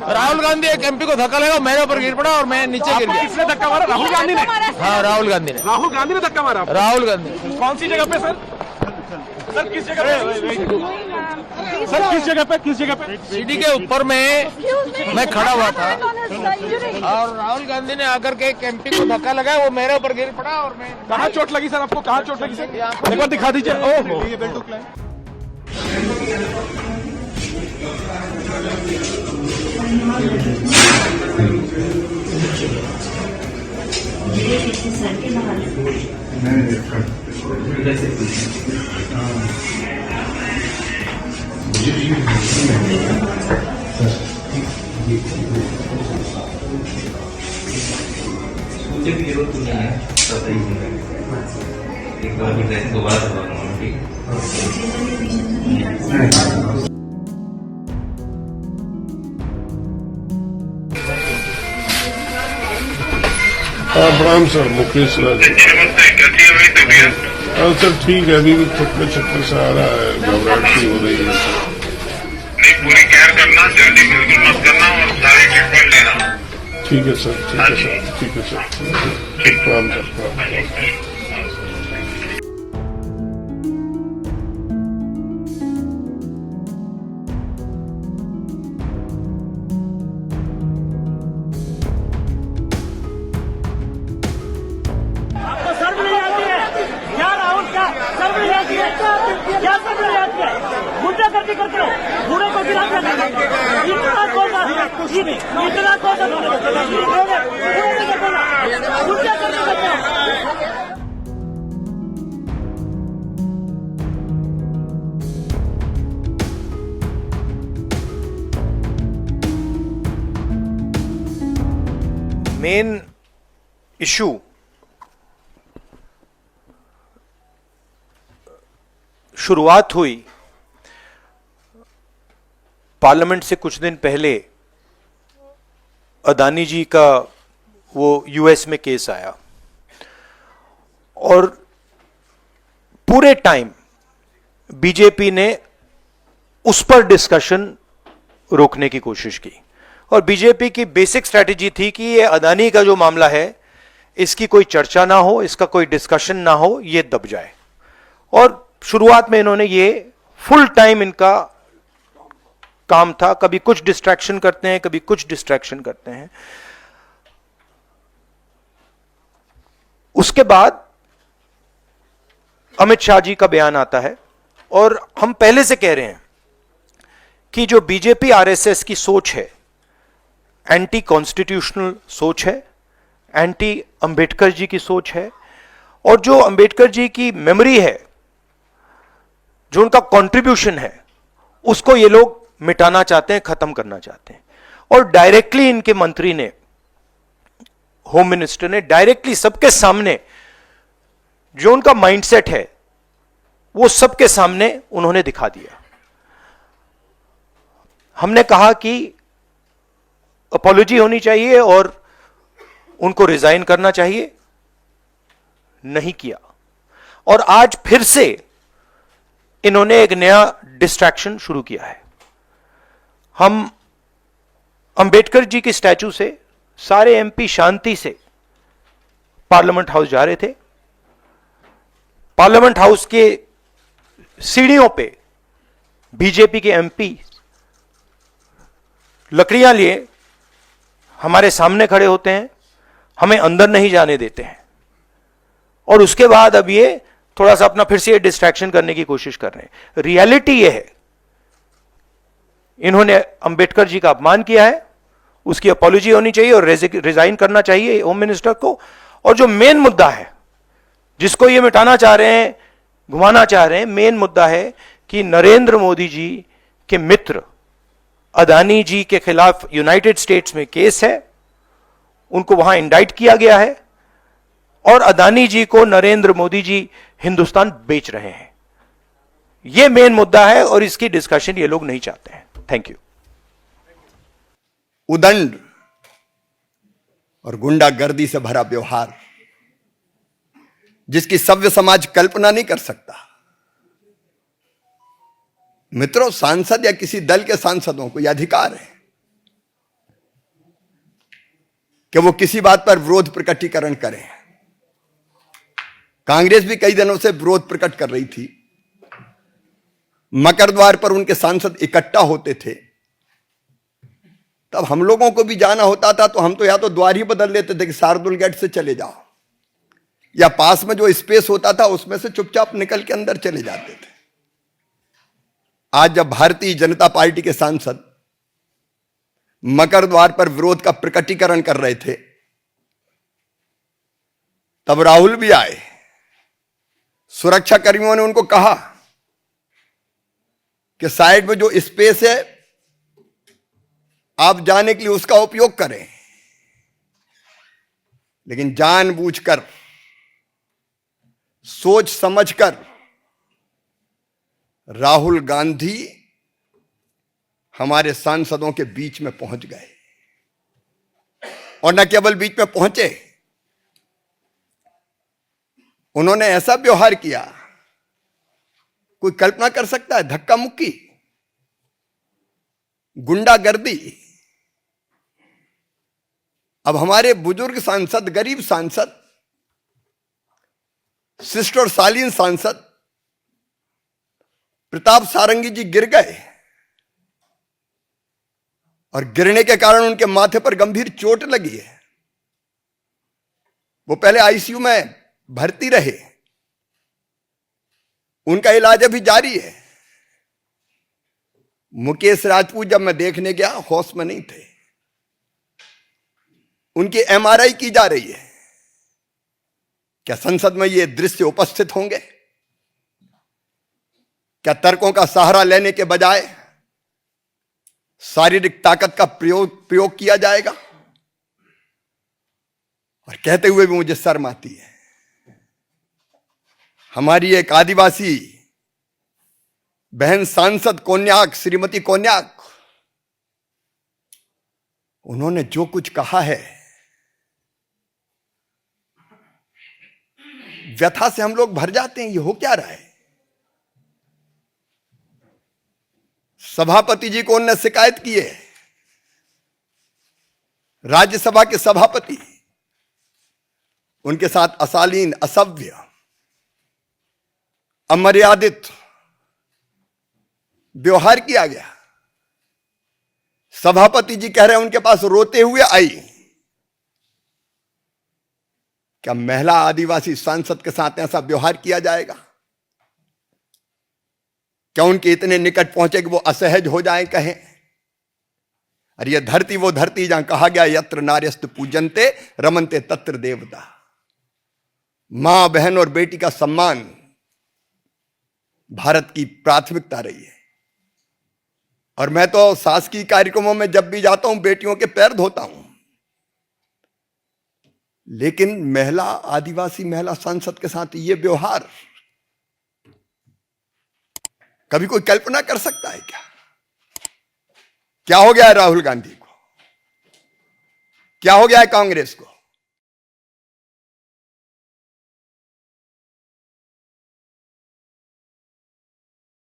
राहुल गांधी एक एमपी को धक्का लगा, मेरे ऊपर गिर पड़ा और मैं नीचे गिर गया। किसने धक्का मारा? राहुल गांधी ने? हाँ, राहुल गांधी ने। राहुल गांधी ने धक्का मारा? राहुल गांधी। कौन सी जगह पे सर? सर किस जगह पे? सर किस जगह पे? किस जगह पे? सीढ़ी के ऊपर में मैं खड़ा हुआ था और राहुल गांधी ने आकर के एक एमपी को धक्का लगाया, वो मेरे ऊपर गिर पड़ा और मैं। कहाँ चोट लगी सर आपको? कहाँ चोट लगी सर? एक बार दिखा दीजिए। ओह, मुझे भी जरूरत नहीं है, सब सही है। एक बार भी ड्रेस दोबारा करवाऊंगा, ठीक। प्रणाम सर, मुकेश राज। हाँ सर, ठीक है, अभी भी थकने चक्कर से आ रहा है, घबराहट सी हो रही है। नहीं, पूरी केयर करना, जल्दी बिल्कुल मत करना और सारी ट्रीटमेंट लेना। ठीक है सर, ठीक है सर, ठीक है सर, प्रणाम सर। गुंडागर्दी करते हो, बूढ़े को गिरा मेन इशू शुरुआत हुई पार्लियामेंट से कुछ दिन पहले। अदानी जी का वो यूएस में केस आया और पूरे टाइम बीजेपी ने उस पर डिस्कशन रोकने की कोशिश की और बीजेपी की बेसिक स्ट्रैटेजी थी कि ये अदानी का जो मामला है इसकी कोई चर्चा ना हो, इसका कोई डिस्कशन ना हो, ये दब जाए। और शुरुआत में इन्होंने ये फुल टाइम इनका काम था, कभी कुछ डिस्ट्रैक्शन करते हैं, कभी कुछ डिस्ट्रैक्शन करते हैं। उसके बाद अमित शाह जी का बयान आता है और हम पहले से कह रहे हैं कि जो बीजेपी आरएसएस की सोच है एंटी कॉन्स्टिट्यूशनल सोच है, एंटी अंबेडकर जी की सोच है और जो अंबेडकर जी की मेमोरी है, जो उनका कंट्रीब्यूशन है, उसको ये लोग मिटाना चाहते हैं, खत्म करना चाहते हैं। और डायरेक्टली इनके मंत्री ने, होम मिनिस्टर ने डायरेक्टली सबके सामने जो उनका माइंडसेट है वो सबके सामने उन्होंने दिखा दिया। हमने कहा कि अपॉलॉजी होनी चाहिए और उनको रिजाइन करना चाहिए, नहीं किया। और आज फिर से इन्होंने एक नया डिस्ट्रैक्शन शुरू किया है। हम अंबेडकर जी की स्टैचू से सारे एमपी शांति से पार्लियामेंट हाउस जा रहे थे। पार्लियामेंट हाउस के सीढ़ियों पे बीजेपी के एमपी लकड़ियां लिए हमारे सामने खड़े होते हैं, हमें अंदर नहीं जाने देते हैं और उसके बाद अब ये थोड़ा सा अपना फिर से डिस्ट्रैक्शन करने की कोशिश कर रहे हैं। रियलिटी ये है, इन्होंने अंबेडकर जी का अपमान किया है, उसकी अपॉलॉजी होनी चाहिए और रिजाइन करना चाहिए होम मिनिस्टर को। और जो मेन मुद्दा है जिसको ये मिटाना चाह रहे हैं, घुमाना चाह रहे हैं, मेन मुद्दा है कि नरेंद्र मोदी जी के मित्र अदानी जी के खिलाफ यूनाइटेड स्टेट्स में केस है, उनको वहां इंडाइट किया गया है और अदानी जी को नरेंद्र मोदी जी हिंदुस्तान बेच रहे हैं। यह मेन मुद्दा है और इसकी डिस्कशन ये लोग नहीं चाहते हैं। Thank you. उदंड और गुंडागर्दी से भरा व्यवहार जिसकी सभ्य समाज कल्पना नहीं कर सकता। मित्रों, सांसद या किसी दल के सांसदों को यह अधिकार है कि वो किसी बात पर विरोध प्रकटीकरण करें। कांग्रेस भी कई दिनों से विरोध प्रकट कर रही थी। मकर द्वार पर उनके सांसद इकट्ठा होते थे, तब हम लोगों को भी जाना होता था तो हम तो या तो द्वार ही बदल लेते थे कि शार्दुल गेट से चले जाओ, या पास में जो स्पेस होता था उसमें से चुपचाप निकल के अंदर चले जाते थे। आज जब भारतीय जनता पार्टी के सांसद मकर द्वार पर विरोध का प्रकटीकरण कर रहे थे, तब राहुल भी आए। सुरक्षा कर्मियों ने उनको कहा कि साइड में जो स्पेस है आप जाने के लिए उसका उपयोग करें। लेकिन जानबूझकर, सोच समझकर राहुल गांधी हमारे सांसदों के बीच में पहुंच गए, और न केवल बीच में पहुंचे, उन्होंने ऐसा व्यवहार किया, कोई कल्पना कर सकता है? धक्का मुक्की, गुंडागर्दी। अब हमारे बुजुर्ग सांसद, गरीब सांसद, शिष्ट और शालीन सांसद प्रताप सारंगी जी गिर गए, और गिरने के कारण उनके माथे पर गंभीर चोट लगी है। वो पहले आईसीयू में भर्ती रहे, उनका इलाज अभी जारी है। मुकेश राजपूत जब मैं देखने गया, होश में नहीं थे, उनकी एमआरआई की जा रही है। क्या संसद में ये दृश्य उपस्थित होंगे? क्या तर्कों का सहारा लेने के बजाय शारीरिक ताकत का प्रयोग किया जाएगा? और कहते हुए भी मुझे शर्म आती है। हमारी एक आदिवासी बहन सांसद कोन्याक, श्रीमती कोन्याक, उन्होंने जो कुछ कहा है, व्यथा से हम लोग भर जाते हैं। ये हो क्या रहा है? सभापति जी को उन्होंने शिकायत की है, राज्यसभा के सभापति, उनके साथ अशालीन, असभ्य, अमर्यादित व्यवहार किया गया। सभापति जी कह रहे हैं उनके पास रोते हुए आई। क्या महिला आदिवासी सांसद के साथ ऐसा व्यवहार किया जाएगा? क्या उनके इतने निकट पहुंचे कि वो असहज हो जाएं, कहें अरे ये धरती वो धरती जहां कहा गया यत्र नार्यस्तु पूजन्ते रमन्ते तत्र देवता। मां, बहन और बेटी का सम्मान भारत की प्राथमिकता रही है। और मैं तो शासकीय कार्यक्रमों में जब भी जाता हूं बेटियों के पैर धोता हूं, लेकिन महिला, आदिवासी महिला सांसद के साथ ये व्यवहार कभी कोई कल्पना कर सकता है क्या? क्या हो गया है राहुल गांधी को? क्या हो गया है कांग्रेस को?